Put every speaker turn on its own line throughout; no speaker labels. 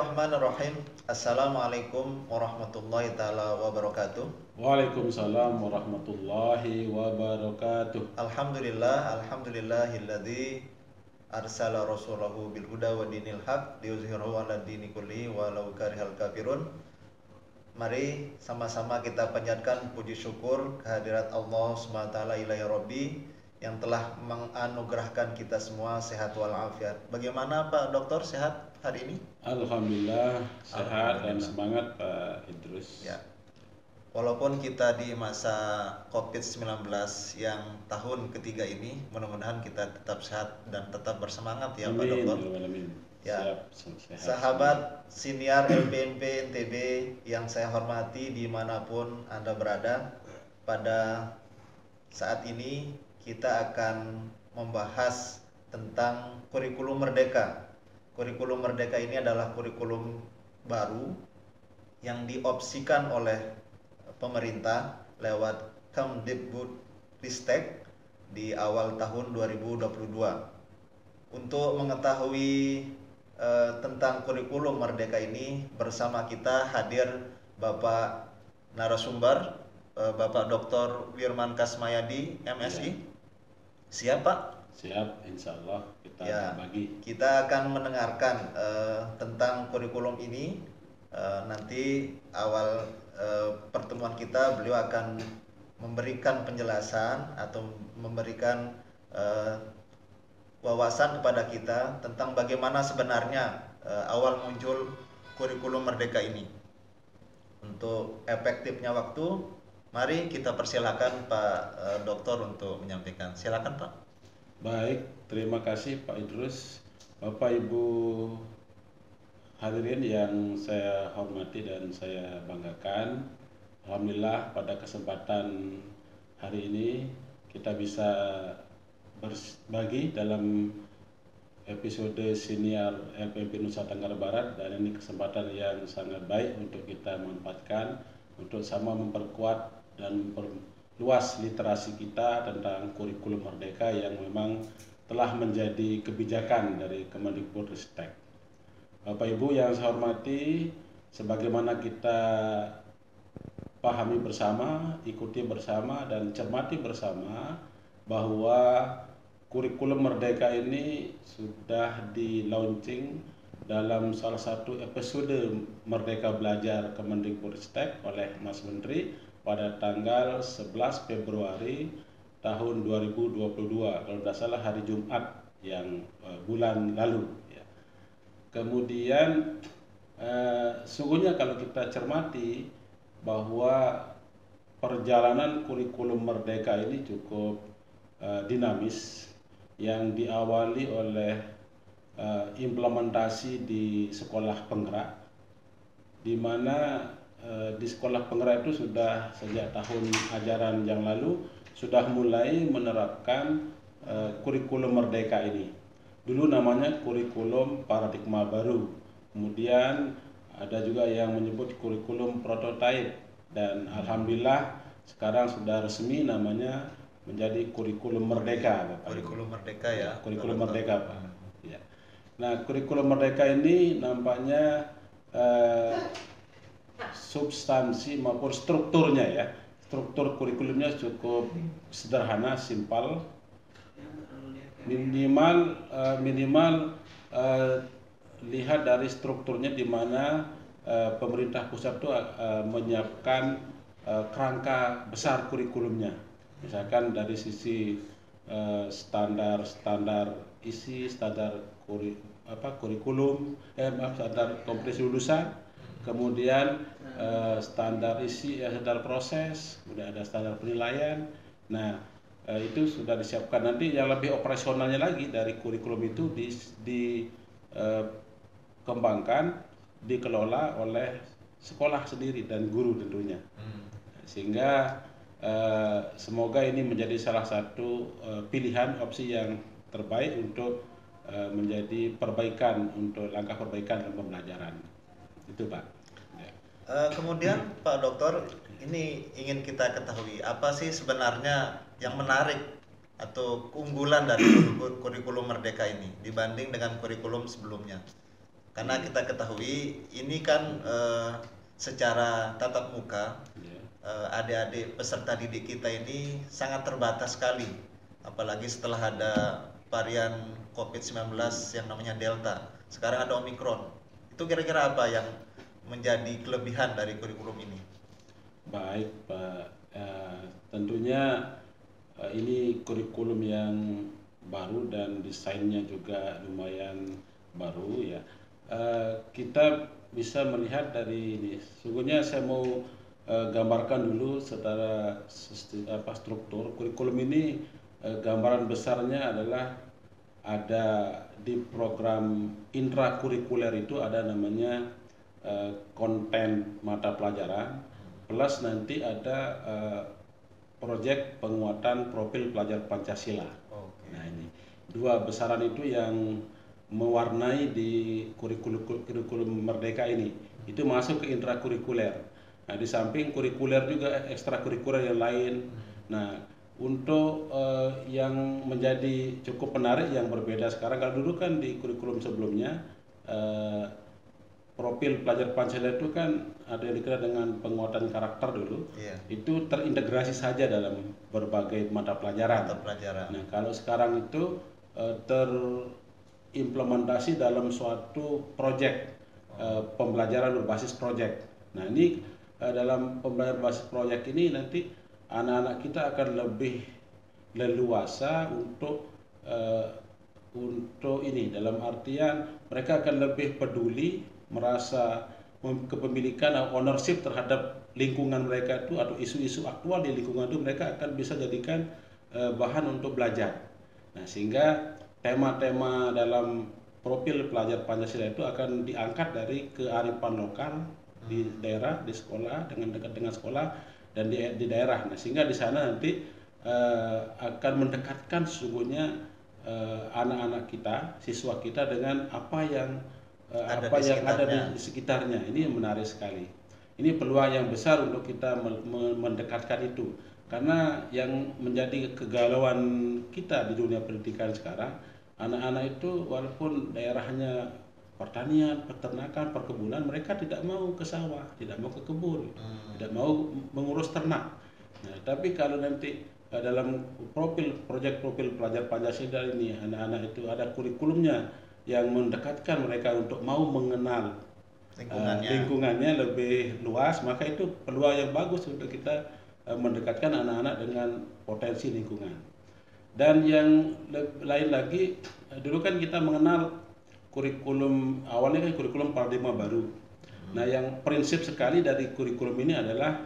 Bismillahirrahmanirrahim. Assalamualaikum warahmatullahi taala wabarakatuh.
Waalaikumsalam warahmatullahi wabarakatuh.
Alhamdulillahilladzi arsala rasulahu bil huda wa dinil haq liyuzhirahu 'ala dini kulli walau karihal kafirun. Mari sama-sama kita panjatkan puji syukur kehadirat Allah Subhanahu wa taala ilahi rabbi yang telah menganugerahkan kita semua sehat walafiat. Bagaimana Pak Dokter, sehat hari ini?
Alhamdulillah sehat dan semangat Pak Idrus.
Ya. Walaupun kita di masa COVID-19 yang tahun ketiga ini, mudah-mudahan kita tetap sehat dan tetap bersemangat ya Pak Dokter.
Amin.
Ya.
Sehat.
Sahabat siniar LPNP NTB yang saya hormati dimanapun Anda berada, pada saat ini kita akan membahas tentang kurikulum merdeka. Kurikulum merdeka ini adalah kurikulum baru yang diopsikan oleh pemerintah lewat Kemdikbudristek di awal tahun 2022. Untuk mengetahui tentang kurikulum merdeka ini, bersama kita hadir Bapak narasumber, Bapak Dr. Wirman Kasmayadi, MSI. Siap Pak?
Siap, insya Allah kita bagi.
Kita akan mendengarkan tentang kurikulum ini. Nanti awal pertemuan kita beliau akan memberikan penjelasan atau memberikan wawasan kepada kita tentang bagaimana sebenarnya awal muncul kurikulum merdeka ini. Untuk efektifnya waktu, mari kita persilakan Pak Dokter untuk menyampaikan. Silakan Pak.
Baik, terima kasih Pak Idrus. Bapak Ibu hadirin yang saya hormati dan saya banggakan, alhamdulillah pada kesempatan hari ini kita bisa berbagi dalam episode siniar LPMP Nusa Tenggara Barat, dan ini kesempatan yang sangat baik untuk kita manfaatkan untuk sama memperkuat dan memperluas literasi kita tentang kurikulum merdeka yang memang telah menjadi kebijakan dari Kemdikbudristek. Bapak Ibu yang saya hormati, sebagaimana kita pahami bersama, ikuti bersama, dan cermati bersama bahwa kurikulum merdeka ini sudah di-launching dalam salah satu episode Merdeka Belajar Kemdikbudristek oleh Mas Menteri pada tanggal 11 Februari tahun 2022, kalau tidak salah hari Jumat yang bulan lalu ya. Kemudian sungguhnya kalau kita cermati bahwa perjalanan kurikulum merdeka ini cukup dinamis, yang diawali oleh implementasi di sekolah penggerak, di mana di sekolah penggerak itu sudah sejak tahun ajaran yang lalu sudah mulai menerapkan kurikulum merdeka ini. Dulu namanya kurikulum paradigma baru, kemudian ada juga yang menyebut kurikulum prototipe, dan alhamdulillah sekarang sudah resmi namanya menjadi kurikulum merdeka, Bapak.
Kurikulum merdeka ya.
Kurikulum merdeka, Pak. Ya. Nah, kurikulum merdeka ini nampaknya substansi maupun strukturnya ya, struktur kurikulumnya cukup sederhana, simpel, minimal lihat dari strukturnya, di mana pemerintah pusat itu menyiapkan kerangka besar kurikulumnya, misalkan dari sisi standar isi, standar kurikulum, standar komprehensif lulusan, kemudian standar isi, standar proses, kemudian ada standar penilaian. Nah, itu sudah disiapkan. Nanti yang lebih operasionalnya lagi dari kurikulum itu dikembangkan, dikelola oleh sekolah sendiri dan guru tentunya. Sehingga semoga ini menjadi salah satu pilihan opsi yang terbaik untuk menjadi perbaikan, untuk langkah perbaikan dalam pembelajaran. Itu Pak. Ya.
Kemudian Pak Dokter, ini ingin kita ketahui apa sih sebenarnya yang menarik atau keunggulan dari kurikulum merdeka ini dibanding dengan kurikulum sebelumnya? Karena kita ketahui ini kan secara tatap muka adik-adik peserta didik kita ini sangat terbatas sekali, apalagi setelah ada varian COVID-19 yang namanya Delta, sekarang ada Omikron. Itu kira-kira apa yang menjadi kelebihan dari kurikulum ini?
Baik Pak, tentunya ini kurikulum yang baru dan desainnya juga lumayan baru ya. Kita bisa melihat dari ini. Sungguhnya saya mau gambarkan dulu secara struktur kurikulum ini. Gambaran besarnya adalah ada di program intrakurikuler itu ada namanya konten mata pelajaran plus nanti ada proyek penguatan profil pelajar Pancasila. Nah ini dua besaran itu yang mewarnai di kurikulum Merdeka ini. Itu masuk ke intrakurikuler. Nah di samping kurikuler juga ekstrakurikuler yang lain. Nah untuk yang menjadi cukup menarik yang berbeda sekarang, kalau dulu kan di kurikulum sebelumnya profil pelajar Pancasila itu kan ada yang dikenal dengan penguatan karakter dulu. Itu terintegrasi saja dalam berbagai mata pelajaran. Nah kalau sekarang itu terimplementasi dalam suatu proyek pembelajaran berbasis proyek. Nah ini dalam pembelajaran berbasis proyek ini nanti anak-anak kita akan lebih leluasa untuk ini, dalam artian mereka akan lebih peduli, merasa kepemilikan atau ownership terhadap lingkungan mereka itu atau isu-isu aktual di lingkungan itu mereka akan bisa jadikan bahan untuk belajar. Nah sehingga tema-tema dalam profil pelajar Pancasila itu akan diangkat dari kearifan lokal di daerah, di sekolah, dengan dekat dengan sekolah dan di daerah. Nah sehingga di sana nanti akan mendekatkan sesungguhnya anak-anak kita, siswa kita dengan apa yang ada di sekitarnya. Ini yang menarik sekali. Ini peluang yang besar untuk kita mendekatkan itu. Karena yang menjadi kegalauan kita di dunia pendidikan sekarang, anak-anak itu walaupun daerahnya pertanian, peternakan, perkebunan, mereka tidak mau ke sawah, tidak mau ke kebun, tidak mau mengurus ternak. Nah, tapi kalau nanti dalam proyek profil pelajar Pancasila ini, anak-anak itu ada kurikulumnya yang mendekatkan mereka untuk mau mengenal lingkungannya lebih luas, maka itu peluang yang bagus untuk kita mendekatkan anak-anak dengan potensi lingkungan. Dan yang lain lagi, dulu kan kita mengenal kurikulum awalnya kan kurikulum paradigma baru. Nah yang prinsip sekali dari kurikulum ini adalah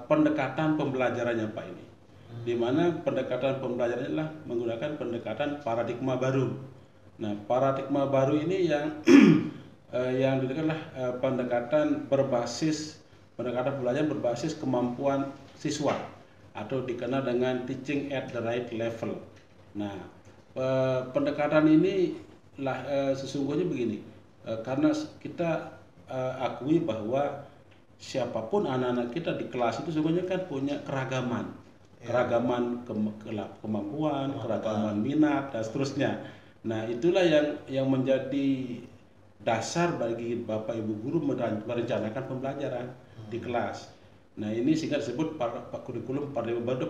pendekatan pembelajarannya Pak ini. Di mana pendekatan pembelajarannya adalah menggunakan pendekatan paradigma baru. Nah paradigma baru ini yang yang adalah pendekatan pembelajaran berbasis kemampuan siswa atau dikenal dengan teaching at the right level. Nah pendekatan ini sesungguhnya begini, karena kita akui bahwa siapapun anak-anak kita di kelas itu sesungguhnya kan punya keragaman kemampuan, keragaman minat dan seterusnya. Nah itulah yang menjadi dasar bagi Bapak Ibu guru merencanakan pembelajaran di kelas. Nah ini sehingga disebut kurikulum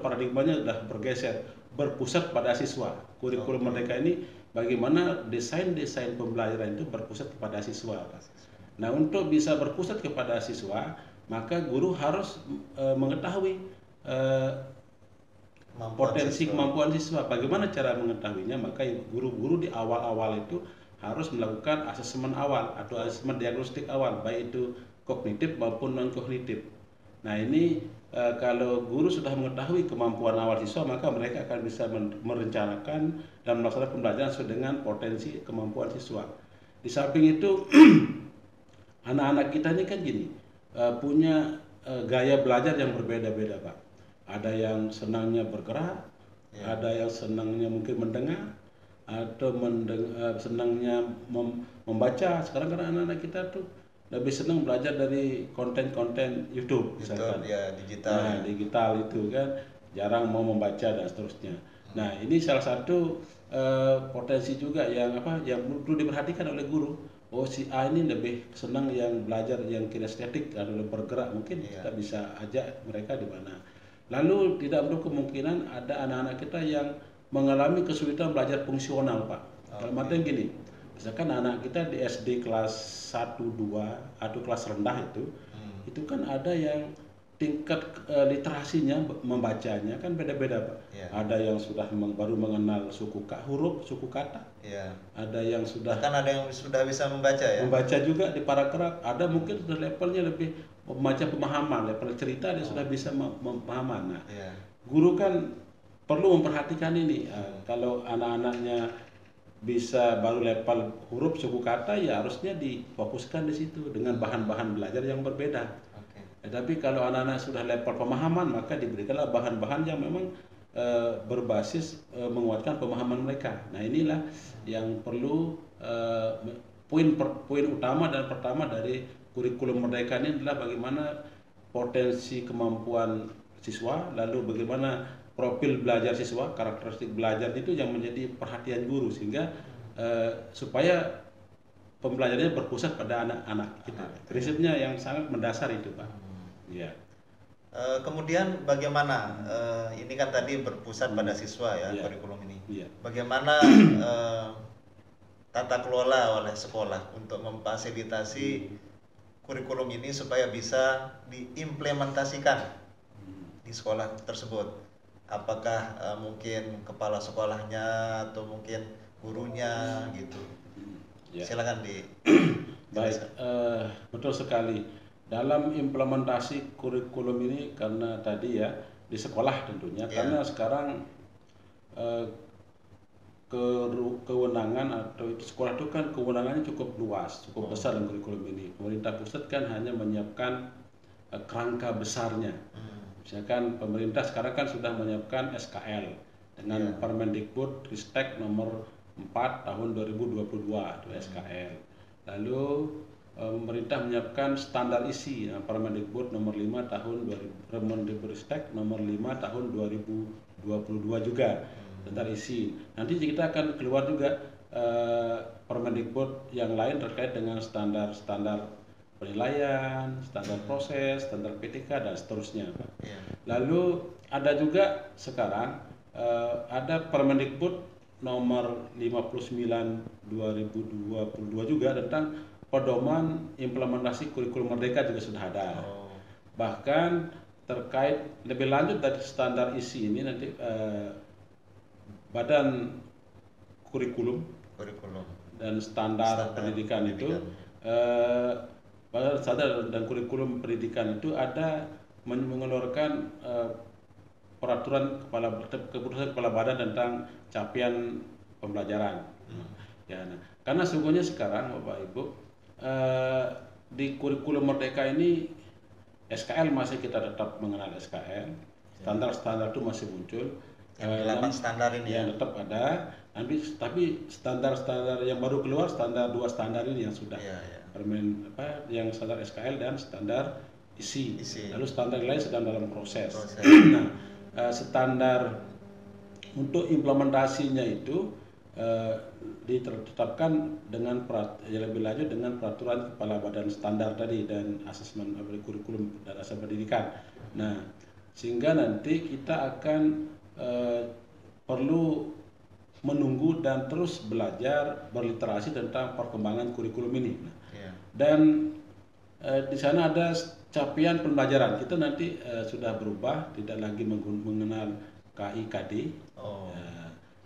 paradigmanya sudah bergeser, berpusat pada siswa. Kurikulum Merdeka ini bagaimana desain pembelajaran itu berpusat kepada siswa. Nah untuk bisa berpusat kepada siswa, maka guru harus mengetahui potensi kemampuan siswa. Bagaimana cara mengetahuinya? Maka guru-guru di awal-awal itu harus melakukan asesmen awal atau asesmen diagnostik awal, baik itu kognitif maupun non-kognitif. Nah ini kalau guru sudah mengetahui kemampuan awal siswa, maka mereka akan bisa merencanakan dan melaksanakan pembelajaran sesuai dengan potensi kemampuan siswa. Di samping itu anak-anak kita ini kan gini, punya gaya belajar yang berbeda-beda Pak. Ada yang senangnya bergerak, ada yang senangnya mungkin mendengar, atau senangnya membaca. Sekarang kan anak-anak kita tuh lebih senang belajar dari konten-konten YouTube misalkan.
Ya, digital.
Nah, digital itu kan jarang mau membaca dan seterusnya. Nah, ini salah satu potensi juga yang perlu diperhatikan oleh guru. Oh, si A ini lebih senang yang belajar yang kinestetik atau bergerak, mungkin kita bisa ajak mereka di mana. Lalu tidak menutup kemungkinan ada anak-anak kita yang mengalami kesulitan belajar fungsional, Pak. Dalam artian gini, misalkan anak kita di SD kelas 1, 2 atau kelas rendah itu kan ada yang tingkat literasinya membacanya kan beda-beda, Pak. Ada yang sudah baru mengenal huruf, suku kata. Ada yang sudah
Bahkan ada yang sudah bisa membaca ya.
Membaca juga di paragraf. Ada mungkin sudah levelnya lebih membaca pemahaman, level cerita dia sudah bisa pemahaman. Nah, guru kan perlu memperhatikan ini. Kalau anak-anaknya bisa baru level huruf, suku kata, ya harusnya difokuskan di situ dengan bahan-bahan belajar yang berbeda. Tapi kalau anak-anak sudah level pemahaman, maka diberikanlah bahan-bahan yang memang berbasis menguatkan pemahaman mereka. Nah, inilah yang perlu poin utama dan pertama dari kurikulum Merdeka ini adalah bagaimana potensi kemampuan siswa, lalu bagaimana profil belajar siswa, karakteristik belajar itu yang menjadi perhatian guru, sehingga supaya pembelajarannya berpusat pada anak-anak kita. Prinsipnya yang sangat mendasar itu, Pak. Ya.
Kemudian bagaimana ini kan tadi berpusat pada siswa ya, kurikulum ini. Bagaimana tata kelola oleh sekolah untuk memfasilitasi kurikulum ini supaya bisa diimplementasikan di sekolah tersebut? Apakah mungkin kepala sekolahnya atau mungkin gurunya gitu? Silakan di.
Baik, betul sekali. Dalam implementasi kurikulum ini, karena tadi ya di sekolah tentunya, karena sekarang kewenangan atau itu sekolah itu kan kewenangannya cukup luas, cukup besar dalam kurikulum ini. Pemerintah pusat kan hanya menyiapkan kerangka besarnya. Misalkan pemerintah sekarang kan sudah menyiapkan SKL dengan Permendikbud Ristek nomor 4 tahun 2022 itu SKL. Lalu pemerintah menyiapkan standar isi Permendikbud nomor 5 tahun 2000, Permendikbudristek nomor 5 tahun 2022 juga standar isi. Nanti kita akan keluar juga Permendikbud yang lain terkait dengan standar penilaian, standar proses, standar PTK dan seterusnya. Lalu ada juga sekarang ada Permendikbud nomor 59 2022 juga tentang pedoman implementasi kurikulum Merdeka juga sudah ada. Bahkan terkait lebih lanjut dari standar isi ini nanti Badan Kurikulum dan standar pendidikan itu Badan Standar dan Kurikulum Pendidikan itu ada mengeluarkan keputusan kepala badan tentang capaian pembelajaran. Nah, karena sungguhnya sekarang Bapak Ibu di kurikulum Merdeka ini SKL masih kita tetap mengenal SKL, standar-standar itu masih muncul.
Yang 8 standar ini
yang tetap ada, tapi standar-standar yang baru keluar standar 2 standar ini yang sudah yang standar SKL dan standar isi. Lalu standar lain sedang dalam proses. Nah, standar untuk implementasinya itu ditetapkan dengan lebih lanjut dengan peraturan kepala badan standar tadi dan asesmen kurikulum dan asesmen pendidikan. Nah, sehingga nanti kita akan perlu menunggu dan terus belajar berliterasi tentang perkembangan kurikulum ini. Dan di sana ada capaian pembelajaran. Kita nanti sudah berubah, tidak lagi mengenal KIKD.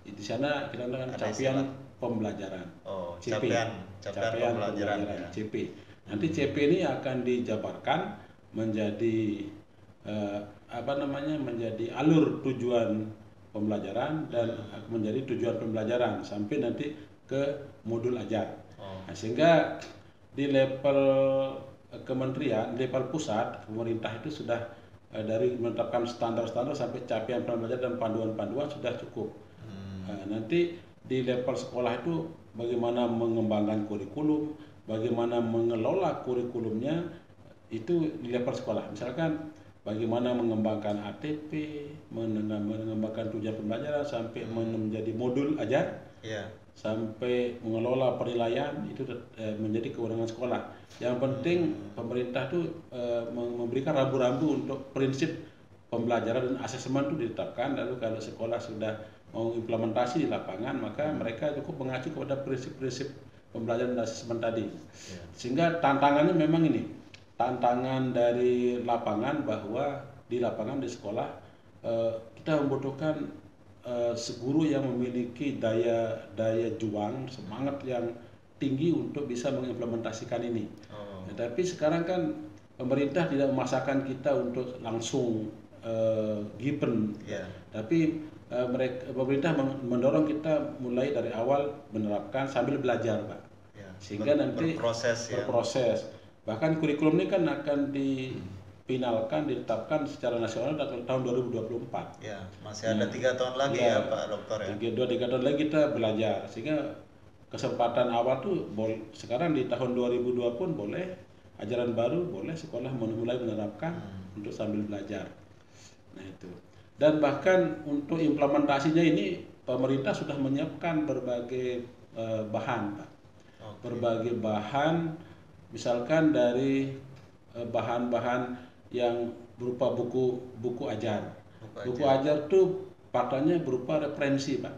Di sana kita menggunakan capaian pembelajaran. CP. Capaian pembelajaran CP. Nanti CP ini akan dijabarkan menjadi menjadi alur tujuan pembelajaran dan menjadi tujuan pembelajaran sampai nanti ke modul ajar. Nah, sehingga di level kementerian, level pusat, pemerintah itu sudah dari menetapkan standar-standar sampai capaian pembelajaran dan panduan-panduan sudah cukup. Nanti di level sekolah itu bagaimana mengembangkan kurikulum, bagaimana mengelola kurikulumnya itu di level sekolah. Misalkan bagaimana mengembangkan ATP, mengembangkan tujuan pembelajaran sampai menjadi modul ajar,
Iya.
sampai mengelola penilaian itu menjadi kewenangan sekolah. Yang penting pemerintah tuh memberikan rambu-rambu untuk prinsip pembelajaran dan asesmen itu ditetapkan. Lalu kalau sekolah sudah mau implementasi di lapangan, maka mereka cukup mengacu kepada prinsip-prinsip pembelajaran dan asesmen tadi.
Iya.
Sehingga tantangannya memang ini, tantangan dari lapangan, bahwa di lapangan di sekolah kita membutuhkan guru yang memiliki daya juang, semangat yang tinggi untuk bisa mengimplementasikan ini. Tapi sekarang kan pemerintah tidak memaksakan kita untuk langsung given, tapi pemerintah mendorong kita mulai dari awal menerapkan sambil belajar, Pak. Sehingga nanti berproses. Bahkan kurikulum ini kan akan difinalkan, ditetapkan secara nasional tahun 2024.
Ya, masih ada 3 tahun lagi ya Pak Dokter ya.
3 tahun lagi kita belajar, sehingga kesempatan awal tuh sekarang di tahun 2020 pun boleh, ajaran baru boleh sekolah mulai menerapkan untuk sambil belajar. Nah itu. Dan bahkan untuk implementasinya ini pemerintah sudah menyiapkan berbagai bahan, Pak. Berbagai bahan, misalkan dari bahan-bahan yang berupa buku ajar. Buku ajar tuh faktanya berupa referensi, Pak.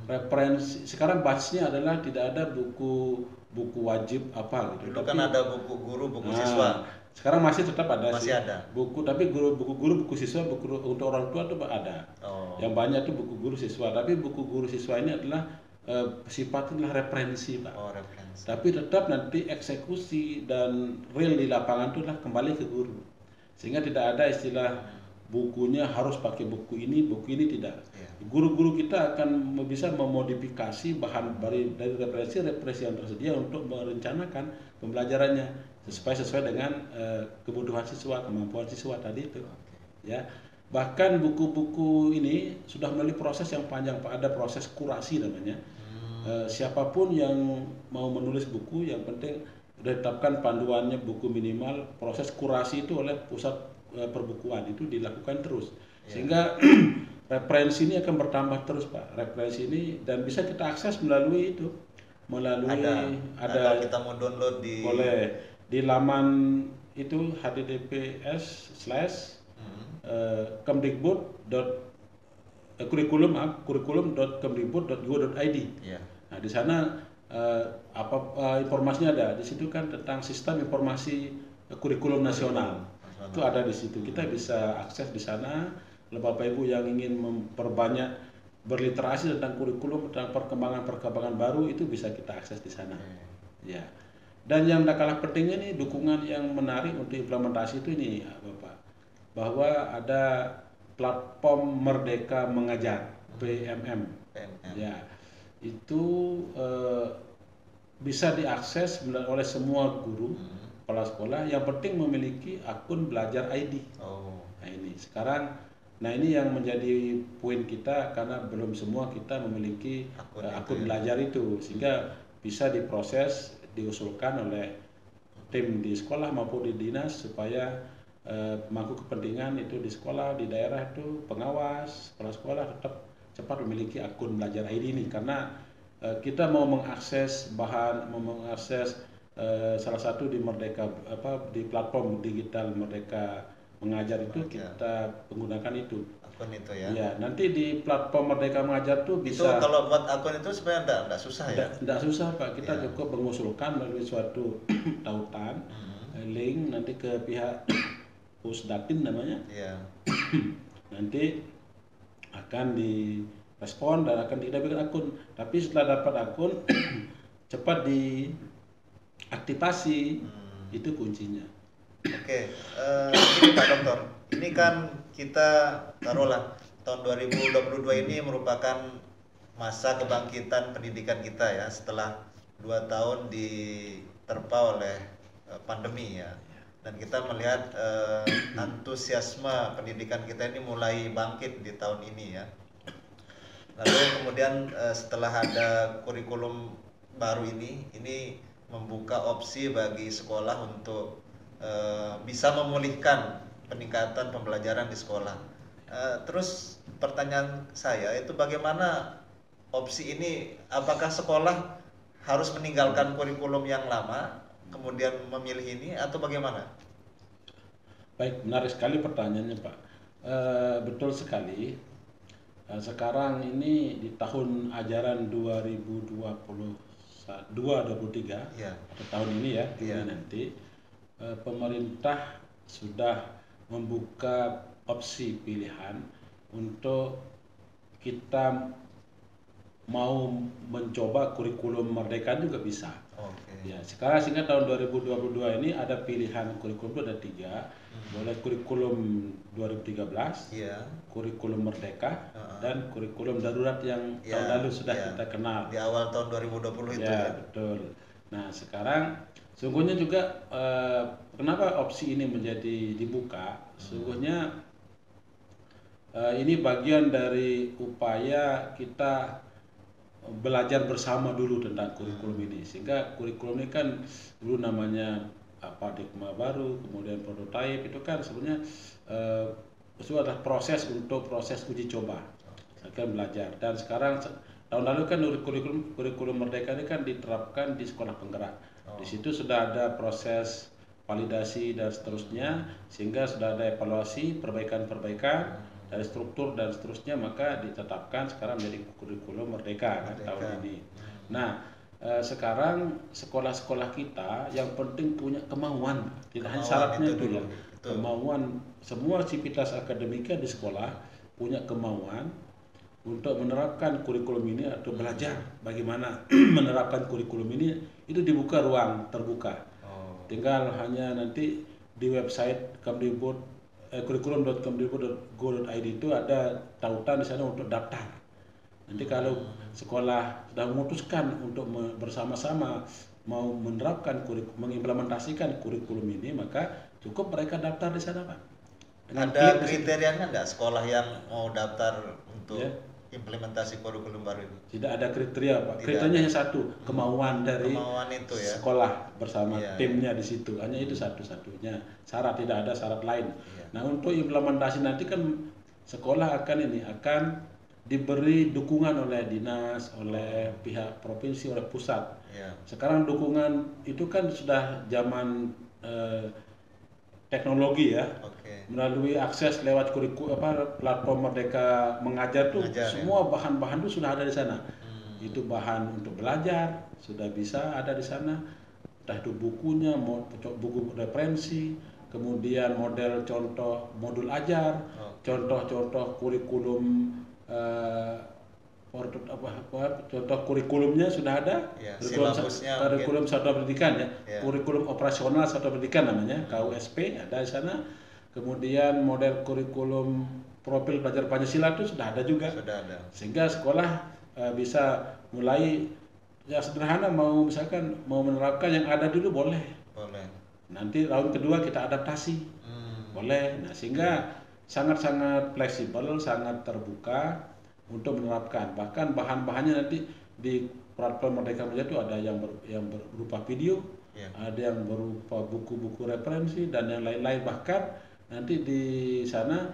Referensi sekarang batchnya adalah tidak ada buku wajib apa gitu.
Dulu kan ada buku guru, buku siswa.
Sekarang masih tetap ada
masih ada
buku, tapi buku guru, buku siswa, buku untuk orang tua tuh ada. Yang banyak tuh buku guru siswa, tapi buku guru siswa ini adalah sifatnya referensi, Pak.
Referensi.
Tapi tetap nanti eksekusi dan real di lapangan itu adalah kembali ke guru. Sehingga tidak ada istilah bukunya harus pakai buku ini tidak. Guru-guru kita akan bisa memodifikasi bahan dari referensi yang tersedia untuk merencanakan pembelajarannya sesuai dengan kebutuhan siswa, kemampuan siswa tadi itu. Ya. Bahkan buku-buku ini sudah melalui proses yang panjang, Pak. Ada proses kurasi namanya. Siapapun yang mau menulis buku, yang penting sudah ditetapkan panduannya buku minimal, proses kurasi itu oleh pusat perbukuan itu dilakukan terus. Sehingga referensi ini akan bertambah terus, Pak. Referensi ini dan bisa kita akses melalui itu.
Ada kita mau download
di laman itu https://kemdikbud.kurikulum.kemdikbud.go.id. Nah, di sana informasinya ada. Di situ kan tentang sistem informasi kurikulum nasional. Itu ada di situ. Kita bisa akses di sana. Bapak Ibu yang ingin memperbanyak berliterasi tentang kurikulum, tentang perkembangan baru, itu bisa kita akses di sana. Ya. Dan yang tak kalah pentingnya nih, dukungan yang menarik untuk implementasi itu ini, Bapak, bahwa ada platform Merdeka Mengajar (PMM). Ya, itu bisa diakses oleh semua guru, kepala sekolah. Yang penting memiliki akun belajar ID. Nah ini sekarang, ini yang menjadi poin kita, karena belum semua kita memiliki akun belajar itu, sehingga bisa diproses, diusulkan oleh tim di sekolah maupun di dinas, supaya pemangku kepentingan itu di sekolah, di daerah itu, pengawas, kepala sekolah tetap cepat memiliki akun belajar ID ini. Karena kita mau mengakses bahan, mau mengakses salah satu di Merdeka, di platform digital Merdeka Mengajar itu, kita menggunakan itu.
Akun itu ya.
Ya, nanti di platform Merdeka Mengajar tuh bisa.
Itu kalau buat akun itu sebenarnya enggak susah ya?
Enggak susah, Pak. Kita cukup mengusulkan melalui suatu tautan, link nanti ke pihak Pusdatin namanya. Nanti akan direspon dan akan kita berikan akun. Tapi setelah dapat akun cepat diaktifasi. Itu kuncinya.
Oke, ini Pak Dokter, ini kan kita taruhlah tahun 2022 ini merupakan masa kebangkitan pendidikan kita ya, setelah 2 tahun diterpa oleh pandemi ya. Dan kita melihat antusiasme pendidikan kita ini mulai bangkit di tahun ini ya. Lalu kemudian setelah ada kurikulum baru ini membuka opsi bagi sekolah untuk bisa memulihkan peningkatan pembelajaran di sekolah. Terus pertanyaan saya itu bagaimana opsi ini? Apakah sekolah harus meninggalkan kurikulum yang lama kemudian memilih ini atau bagaimana?
Baik, menarik sekali pertanyaannya Pak. Betul sekali. Sekarang ini di tahun ajaran 2022-2023
Ya.
atau tahun ini ya,
Iya.
ini nanti pemerintah sudah membuka opsi pilihan untuk kita mau mencoba kurikulum merdeka juga bisa.
Oke.
Ya, sekarang sehingga tahun 2022 ini ada pilihan kurikulum itu ada 3. Mulai kurikulum 2013,
Iya.
kurikulum merdeka,
Heeh.
dan kurikulum darurat yang
Ya,
tahun lalu sudah
ya.
kita kenal.
Di awal tahun 2020 itu
Ya,
ya.
betul. Nah, sekarang sungguhnya juga kenapa opsi ini menjadi dibuka? Sungguhnya ini bagian dari upaya kita belajar bersama dulu tentang kurikulum ini, sehingga kurikulum ini kan dulu namanya paradigma baru, kemudian prototipe, itu kan sebenarnya itu adalah proses uji coba akan belajar. Dan sekarang tahun lalu kan kurikulum merdeka ini kan diterapkan di sekolah penggerak. Di situ sudah ada proses validasi dan seterusnya, sehingga sudah ada evaluasi perbaikan dari struktur dan seterusnya, maka ditetapkan sekarang menjadi kurikulum merdeka kan tahun ini. Nah, sekarang sekolah-sekolah kita yang penting punya kemauan, tidak hanya syaratnya itu ya, kemauan. Semua sivitas akademika di sekolah punya kemauan untuk menerapkan kurikulum ini atau belajar bagaimana menerapkan kurikulum ini, itu dibuka ruang terbuka. Tinggal hanya nanti di website Kemdikbud kurikulum.kemdikbud.go.id itu ada tautan di sana untuk daftar. Nanti kalau sekolah sudah memutuskan untuk bersama-sama mau menerapkan mengimplementasikan kurikulum ini, maka cukup mereka daftar di sana, Pak.
Ada kriterianya nggak sekolah yang mau daftar untuk
Ya.
implementasi kurikulum baru ini?
Tidak ada kriteria, Pak.
Tidak
Kriterianya
ada.
hanya satu, kemauan dari
itu ya.
sekolah bersama
Iya,
timnya di situ. Hanya itu satu-satunya syarat, tidak ada syarat lain.
Iya.
Nah, untuk implementasi nanti kan sekolah akan diberi dukungan oleh dinas, oleh pihak provinsi, oleh pusat.
Iya.
Sekarang dukungan itu kan sudah zaman teknologi ya.
Oke.
Melalui akses lewat platform Merdeka Mengajar tuh,
Mengajar,
semua bahan-bahan itu sudah ada di sana. Itu bahan untuk belajar sudah bisa ada di sana. Entah itu bukunya, buku referensi, kemudian model contoh modul ajar, contoh-contoh kurikulum contoh kurikulumnya sudah ada.
Ya,
kurikulum satuan pendidikan ya.
Ya.
Kurikulum operasional satuan pendidikan namanya, KUSP ada di sana. Kemudian model kurikulum profil belajar Pancasila itu sudah ada juga.
Sudah ada.
Sehingga sekolah bisa mulai ya sederhana, misalkan mau menerapkan yang ada dulu boleh.
Boleh.
Nanti tahun kedua kita adaptasi. Boleh. Nah, sehingga sangat-sangat fleksibel, sangat terbuka untuk menerapkan. Bahkan bahan-bahannya nanti di platform Merdeka Belajar itu ada yang berupa video, ada yang berupa buku-buku referensi dan yang lain-lain. Bahkan nanti di sana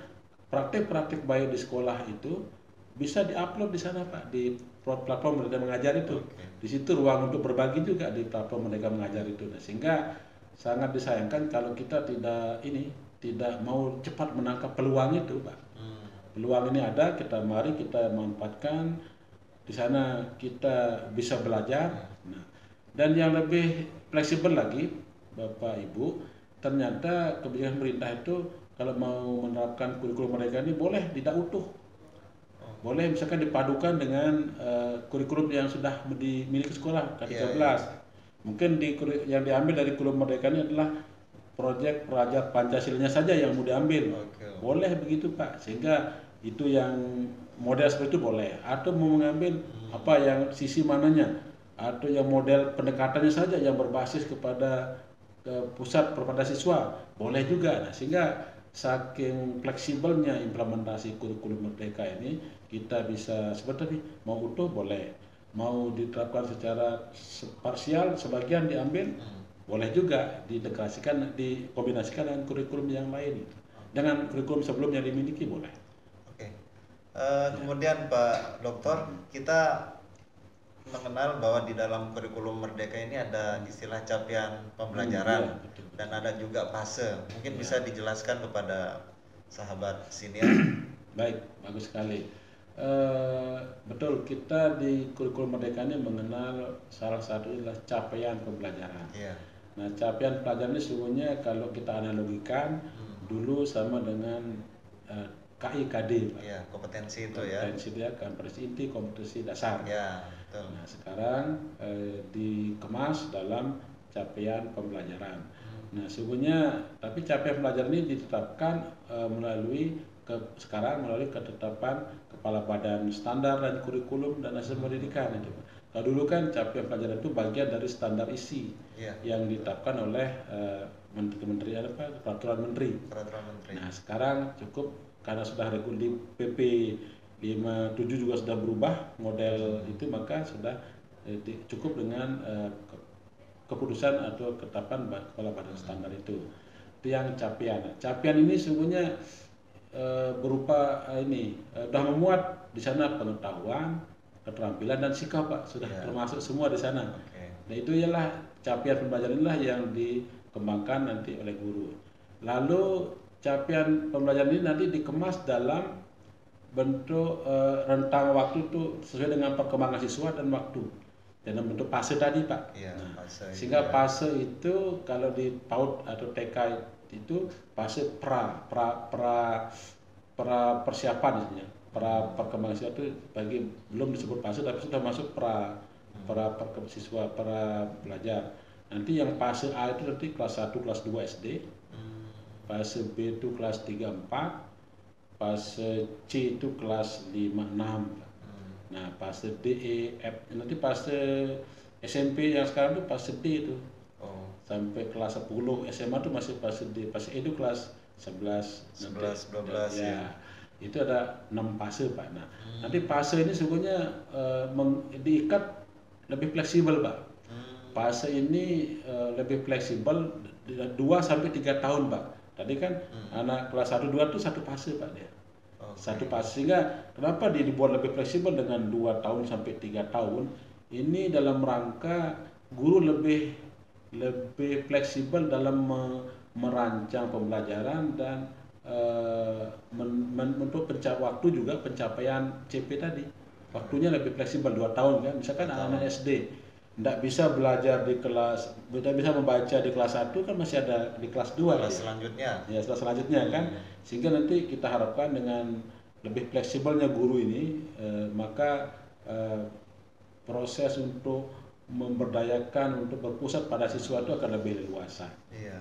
praktik-praktik baik di sekolah itu bisa diupload di sana, Pak, di platform Merdeka Mengajar itu. Di situ ruang untuk berbagi juga di platform Merdeka Mengajar itu. Nah, sehingga sangat disayangkan kalau kita tidak mau cepat menangkap peluang itu, Pak. Peluang ini ada, mari kita manfaatkan. Di sana kita bisa belajar. Nah, dan yang lebih fleksibel lagi, Bapak Ibu, ternyata kebijakan pemerintah itu kalau mau menerapkan kurikulum mereka ini boleh tidak utuh. Boleh misalkan dipadukan dengan kurikulum yang sudah dimiliki sekolah K13. Mungkin yang diambil dari kurikulum merdeka ini adalah proyek pelajar Pancasilanya saja yang mau diambil. Boleh begitu, Pak. Sehingga itu yang model seperti itu boleh. Atau mau mengambil apa yang sisi mananya, atau yang model pendekatannya saja yang berbasis kepada pusat perpada siswa, boleh juga. Nah, sehingga saking fleksibelnya implementasi kurikulum merdeka ini, kita bisa seperti mau utuh boleh, mau diterapkan secara parsial sebagian diambil boleh juga, dikombinasikan dengan kurikulum yang lain. dengan kurikulum sebelum yang dimiliki boleh.
Oke. Kemudian Pak Dokter, kita mengenal bahwa di dalam kurikulum Merdeka ini ada istilah capaian pembelajaran
Iya, betul.
dan ada juga fase. Mungkin
Ya.
bisa dijelaskan kepada sahabat senior.
Baik, bagus sekali. Betul, kita di kurikulum Merdeka ini mengenal salah satu adalah capaian pembelajaran.
Iya.
Nah, capaian pelajaran ini sesungguhnya kalau kita analogikan dulu sama dengan KIKD, Pak.
Iya, kompetensi itu ya.
Kompetensi dia, kompetensi inti, kompetensi dasar.
Ya, betul.
Nah, sekarang dikemas dalam capaian pembelajaran. Nah, sesungguhnya tapi capaian pembelajaran ini ditetapkan melalui ketetapan Kepala Badan Standar dan Kurikulum dan Nasional Pendidikan itu. Kalau dulu kan capaian pelajaran itu bagian dari standar isi yang ditetapkan oleh Kementerian Peraturan Menteri. Nah, sekarang cukup karena sudah di PP 57 juga sudah berubah model itu, maka sudah cukup dengan keputusan atau ketetapan Kepala Badan Standar itu. Itu yang capaian. Capaian ini sesungguhnya berupa sudah memuat di sana pengetahuan, keterampilan dan sikap, Pak, sudah termasuk semua di sana. Nah, itu ialah capaian pembelajaran inilah yang dikembangkan nanti oleh guru. Lalu capaian pembelajaran ini nanti dikemas dalam bentuk rentang waktu itu sesuai dengan perkembangan siswa dan waktu dalam bentuk fase tadi, Pak. Sehingga fase itu kalau di PAUD atau TK itu fase persiapan isinya. Perkembangan siswa itu belum disebut fase tapi sudah masuk siswa, para pelajar. Nanti yang fase A itu nanti kelas 1, kelas 2 SD. Fase B itu kelas 3, 4. Fase C itu kelas 5, 6. Nah, fase D, E, F. Nanti fase SMP yang sekarang itu fase D itu. Sampai kelas 10. SMA itu masih fase D. Fase E itu kelas 11,
12 ya.
Itu ada 6 fase, Pak. Nah, nanti fase ini sesungguhnya diikat lebih fleksibel, Pak. Fase ini lebih fleksibel 2 sampai 3 tahun, Pak. Tadi kan anak kelas 1 2 itu satu fase, Pak, dia. Satu fase. Sehingga kenapa dia dibuat lebih fleksibel dengan 2 tahun sampai 3 tahun? Ini dalam rangka guru lebih fleksibel dalam merancang pembelajaran dan untuk waktu juga pencapaian CP tadi. Waktunya lebih fleksibel 2 tahun kan. Misalkan anak SD tidak bisa belajar di kelas, tidak bisa membaca di kelas 1 kan masih ada di kelas 2
kelas selanjutnya.
Ya, selanjutnya kan. Sehingga nanti kita harapkan dengan lebih fleksibelnya guru ini maka proses untuk memberdayakan, untuk berpusat pada siswa itu akan lebih leluasa.
Iya.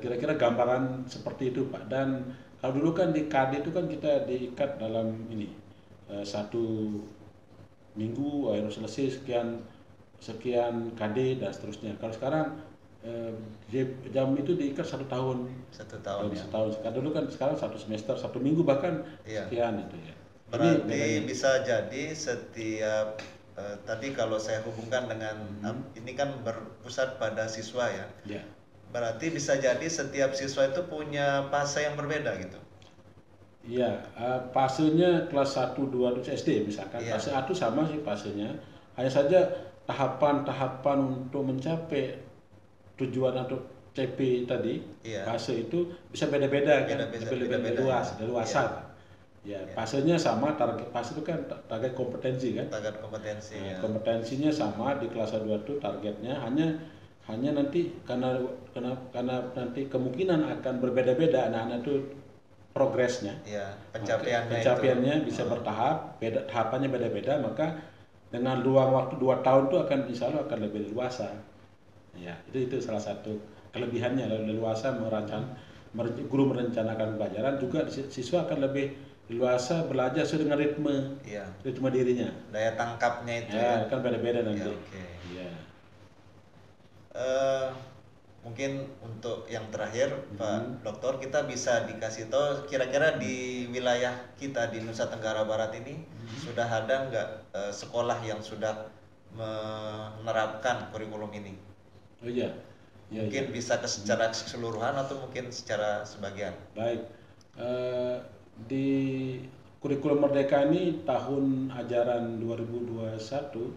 Kira-kira gambaran seperti itu, Pak. Dan kalau dulu kan di KD itu kan kita diikat dalam ini 1 minggu harus selesai sekian KD dan seterusnya. Kalau sekarang jam itu diikat 1 tahun.
1 tahun ya.
Setahun. Dulu kan sekarang 1 semester, 1 minggu bahkan sekian itu ya.
Berarti bisa jadi setiap tadi kalau saya hubungkan dengan ini kan berpusat pada siswa ya.
Ya.
Berarti bisa jadi setiap siswa itu punya fase yang berbeda gitu.
Iya, fasenya kelas 1, 2 SD misalkan. Fase 1 sama sih fasenya. Hanya saja tahapan-tahapan untuk mencapai tujuan atau CP tadi, fase itu bisa beda-beda kan, lebih leluasa. Ya, fasenya sama, target fase itu kan target kompetensi kan.
Target kompetensi.
Kompetensinya sama di kelas 2 itu targetnya hanya nanti karena nanti kemungkinan akan berbeda-beda anak-anak itu progresnya.
Iya, pencapaiannya
itu bisa bertahap, tahapannya beda-beda, maka dengan ruang waktu 2 tahun itu akan insya Allah akan lebih leluasa. Ya, itu salah satu kelebihannya, leluasa guru merencanakan pelajaran, juga siswa akan lebih leluasa belajar sesuai dengan ritme dirinya.
Daya tangkapnya itu
kan beda-beda nanti.
Mungkin untuk yang terakhir Pak Dokter, kita bisa dikasih tahu kira-kira di wilayah kita di Nusa Tenggara Barat ini sudah ada nggak sekolah yang sudah menerapkan kurikulum ini?
Oh iya.
Mungkin bisa secara keseluruhan atau mungkin secara sebagian.
Baik. Eh, di kurikulum Merdeka ini tahun ajaran 2021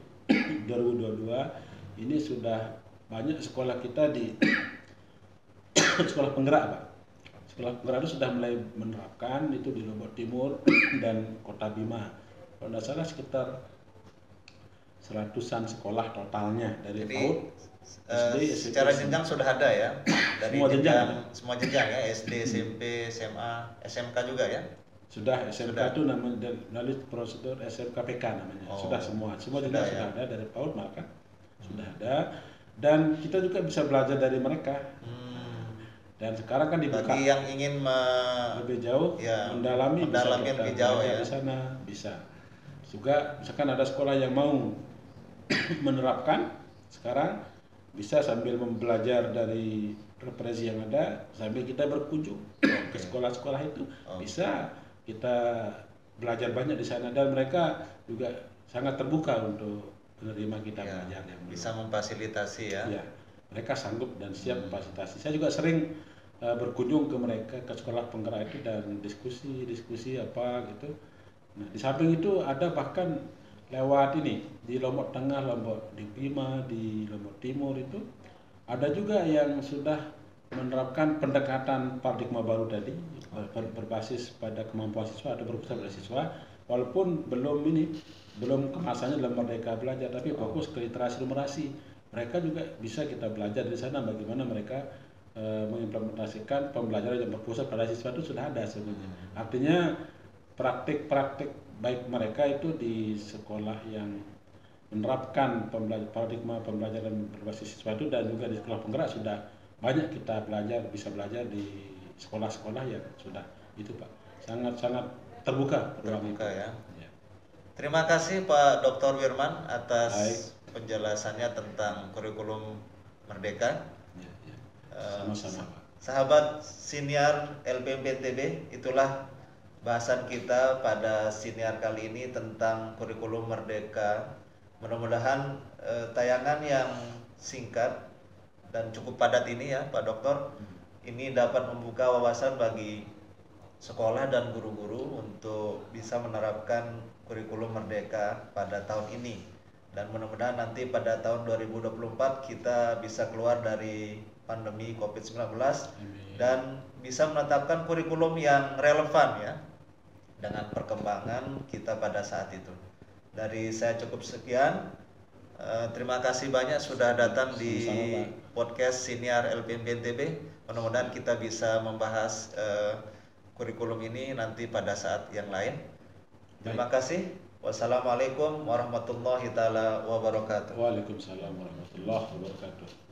2022 ini sudah banyak sekolah kita di sekolah penggerak, Pak. Sekolah penggerak itu sudah mulai menerapkan itu di Lombok Timur dan Kota Bima. Kalau tidak salah sekitar 100-an sekolah totalnya dari
Jadi
PAUD, SD, SMP,
secara jenjang sudah ada ya, dari
Semua jenjang.
semua jenjang ya, SD, SMP, SMA, SMK juga ya.
Sudah SMK
Sudah.
itu namanya melalui prosedur SMKPK namanya.
Oh,
Sudah semua
sudah
jenjang
ya.
sudah ada dari PAUD maka sudah ada, dan kita juga bisa belajar dari mereka. Dan sekarang kan dibuka
Bagi yang ingin
lebih jauh,
ya,
mendalami
mendalami
bisa kita
lebih jauh
belajar
ya.
di sana, bisa. Juga misalkan ada sekolah yang mau menerapkan sekarang, bisa sambil membelajar dari referensi yang ada sambil kita berkunjung ke sekolah-sekolah itu, bisa kita belajar banyak di sana, dan mereka juga sangat terbuka untuk menerima kita
Ya,
belajar yang
bisa memfasilitasi ya.
ya, mereka sanggup dan siap memfasilitasi. Saya juga sering berkunjung ke mereka ke sekolah penggerak itu dan diskusi apa gitu. Nah, di samping itu ada bahkan lewat ini di Lombok Tengah, Lombok di Bima, di Lombok Timur itu ada juga yang sudah menerapkan pendekatan paradigma baru tadi, berbasis pada kemampuan siswa atau berpusat pada siswa, walaupun belum kemasannya dalam Merdeka Belajar, tapi fokus ke literasi numerasi. Mereka juga bisa kita belajar di sana bagaimana mereka mengimplementasikan pembelajaran yang berpusat pada siswa itu sudah ada sebenarnya. Artinya praktik-praktik baik mereka itu di sekolah yang menerapkan paradigma pembelajaran berbasis siswa itu, dan juga di sekolah penggerak sudah banyak kita bisa belajar di sekolah-sekolah yang sudah itu, Pak. Sangat-sangat terbuka peluang itu.
Ya. Terima kasih Pak Dr. Wirman atas penjelasannya tentang kurikulum Merdeka.
Sama-sama, Pak.
Sahabat siniar LPMPNTB, itulah bahasan kita pada siniar kali ini tentang kurikulum Merdeka. Mudah-mudahan tayangan yang singkat dan cukup padat ini ya Pak Dokter, ini dapat membuka wawasan bagi sekolah dan guru-guru untuk bisa menerapkan kurikulum Merdeka pada tahun ini. Dan mudah-mudahan nanti pada tahun 2024 kita bisa keluar dari pandemi COVID-19 dan bisa menetapkan kurikulum yang relevan ya dengan perkembangan kita pada saat itu. Dari saya cukup sekian. Terima kasih banyak sudah datang di podcast Siniar LPMPNTB. Mudah-mudahan kita bisa membahas kurikulum ini nanti pada saat yang lain. Terima kasih. Wassalamualaikum warahmatullahi taala wabarakatuh.
Waalaikumsalam warahmatullahi wabarakatuh.